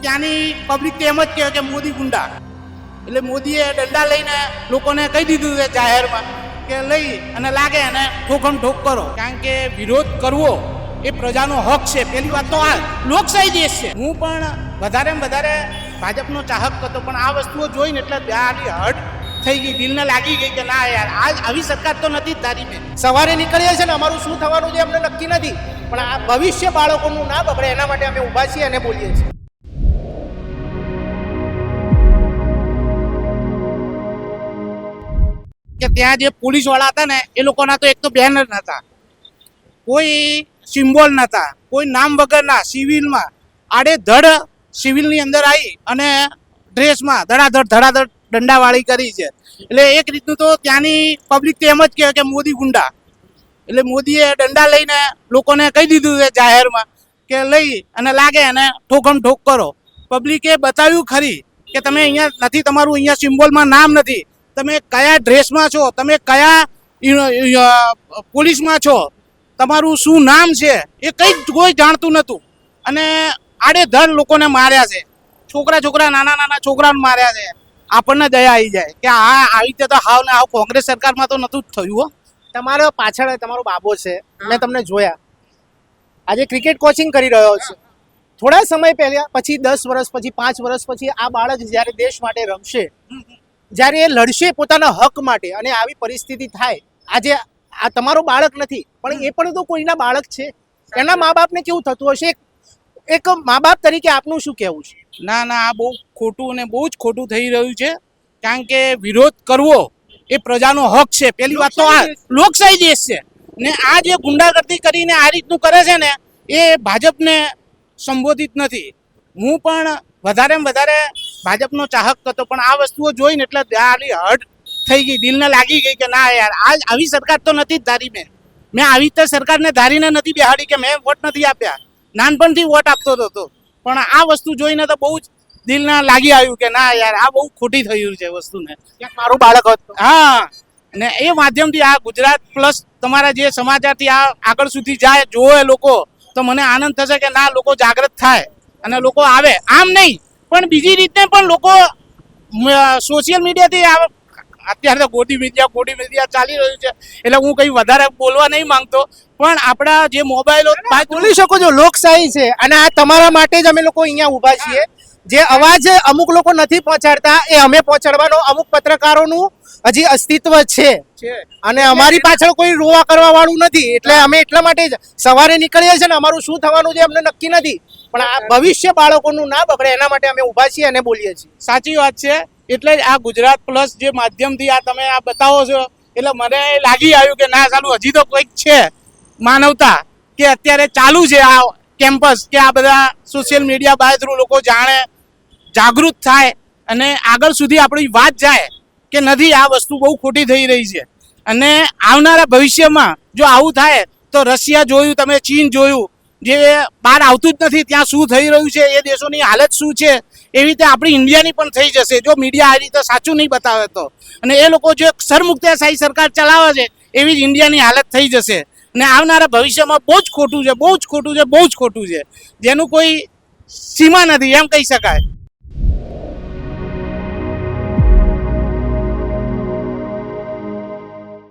ત્યાંની પબ્લિક તો એમ જ કહે કે મોદી ગુંડા, એટલે મોદીએ દંડા લઈને લોકોને કહી દીધું છે જાહેરમાં કે લઈ અને લાગે અને ઠોકમ ઠોક કરો, કારણ કે વિરોધ કરવો એ પ્રજાનો હક છે. પહેલી વાત તો આ લોકશાહી દેશ છે. હું પણ વધારે ને વધારે ભાજપનો ચાહક હતો, પણ આ વસ્તુઓ જોઈને એટલે આની હટ થઈ ગઈ, દિલને લાગી ગઈ કે ના યાર આ આવી સરકાર તો નથી જ ધારી. મેં સવારે નીકળીએ છીએ ને, અમારું શું થવાનું છે અમને નક્કી નથી, પણ આ ભવિષ્ય બાળકોનું ના બગડે એના માટે અમે ઊભા છીએ અને બોલીએ છીએ. કે ત્યાં જે પોલીસ વાળા હતા ને એ લોકોના તો એક તો બેનર નતા, કોઈ સિમ્બોલ નતા, કોઈ નામ વગરના સિવિલમાં આડેધડ સિવિલની અંદર આવી અને ડ્રેસમાં ધડાધડ દંડાવાળી કરી છે. એટલે એક રીતનું તો ત્યાંની પબ્લિક તો એમ જ કહે કે મોદી ગુંડા, એટલે મોદીએ દંડા લઈને લોકોને કહી દીધું છે જાહેરમાં કે લઈ અને લાગે અને ઠોકમ ઠોક કરો. પબ્લિકે બતાવ્યું ખરી કે તમે અહીંયા નથી, તમારું અહીંયા સિમ્બોલમાં નામ નથી, તમે કયા ડ્રેસમાં છો, તમે કયા પોલીસમાં છો, તમારું શું નામ છે એ કંઈ કોઈ જાણતું નહોતું. અને આડેધડ લોકોને માર્યા છે, છોકરા નાના છોકરાને માર્યા છે. આપણને દયા આવી જાય કે આ આવી રીતે તો હાવ ને હાવ કોંગ્રેસ સરકારમાં તો નહોતું જ થયું. હો, તમારા પાછળ તમારો બાબો છે, મેં તમને જોયા, આજે ક્રિકેટ કોચિંગ કરી રહ્યો છે. થોડા સમય પહેલા પછી 10 વર્ષ પછી 5 વર્ષ પછી આ બાળક જ્યારે દેશ માટે રમશે, જ્યારે એ લડશે પોતાના હક માટે, અને આવી પરિસ્થિતિ થાય, આજે આ તમારો બાળક નથી પણ એ પણ તો કોઈના બાળક છે. એના મા બાપને કેવું થતું હશે? એક મા બાપ તરીકે આપનું શું કહેવું છે? ના આ બહુ ખોટું અને બહુ જ ખોટું થઈ રહ્યું છે, કારણ કે વિરોધ કરવો એ પ્રજાનો હક છે. પહેલી વાત તો આ લોકશાહી દેશ છે, ને આ જે ગુંડાગર્દી કરીને આ રીતનું કરે છે ને એ ભાજપને સંબોધિત નથી. હું પણ વધારે ને વધારે ભાજપનો ચાહક હતો, પણ આ વસ્તુઓ જોઈને એટલે આની હટ થઈ ગઈ, દિલને લાગી ગઈ કે ના યાર આ આવી સરકાર તો નથી જ ધારી. મેં આવી રીતે સરકારને ધારીને નથી બેહાડી કે મેં વોટ નથી આપ્યા, નાનપણથી વોટ આપતો હતો, પણ આ વસ્તુ જોઈને તો બહુ જ દિલને લાગી આવ્યું કે ના યાર આ બહુ ખોટી થયું છે વસ્તુને. મારું બાળક હતું. હા, ને એ માધ્યમથી આ ગુજરાત પ્લસ તમારા જે સમાચારથી આ આગળ સુધી જાય, જોવે લોકો, તો મને આનંદ થશે કે ના લોકો જાગૃત થાય અને લોકો આવે. આમ નહીં પણ બીજી રીતે પણ લોકો સોશિયલ મીડિયાથી અત્યારે તો ગોડી મીડિયા ચાલી રહ્યું છે, એટલે હું કંઈ વધારે બોલવા નહીં માંગતો, પણ આપણા જે મોબાઈલો બોલી શકો છો, લોકશાહી છે. અને આ તમારા માટે જ અમે લોકો અહીંયા ઊભા છીએ. જે અવાજ અમુક લોકો નથી પહોંચાડતા એ અમે પહોંચાડવાનો, અમુક પત્રકારોનું હજી અસ્તિત્વ છે, અને અમારી પાછળ કોઈ રોવા કરવા વાળું નથી. એટલે અમે એટલા માટે જ સવારે નીકળીએ છીએ ને, અમારું શું થવાનું છે અમને નક્કી નથી, પણ આ ભવિષ્ય બાળકોનું ના બગડે એના માટે અમે ઊભા છીએ અને બોલીએ છીએ. સાચી વાત છે. એટલે જ આ ગુજરાત પ્લસ જે માધ્યમથી આ તમે આ બતાવો છો, એટલે મને લાગી આવ્યું કે ના ચાલુ હજી તો કંઈક છે માનવતા, કે અત્યારે ચાલુ છે આ કેમ્પસ, કે આ બધા સોશિયલ મીડિયા બાય થ્રુ લોકો જાણે, જાગૃત થાય અને આગળ સુધી આપણી વાત જાય કે નથી આ વસ્તુ બહુ ખોટી થઈ રહી છે. અને આવનારા ભવિષ્યમાં જો આવું થાય તો રશિયા જોયું તમે, ચીન જોયું, જે બહાર આવતું જ નથી ત્યાં શું થઈ રહ્યું છે, એ દેશોની હાલત શું છે, એવી રીતે આપણી ઇન્ડિયાની પણ થઈ જશે જો મીડિયા આ રીતે સાચું નહીં બતાવે તો. અને એ લોકો જે સરમુખત્યારશાહી સરકાર ચલાવે છે એવી જ ઇન્ડિયાની હાલત થઈ જશે. અને આવનારા ભવિષ્યમાં બહુ જ ખોટું છે, જેનું કોઈ સીમા નથી એમ કહી શકાય.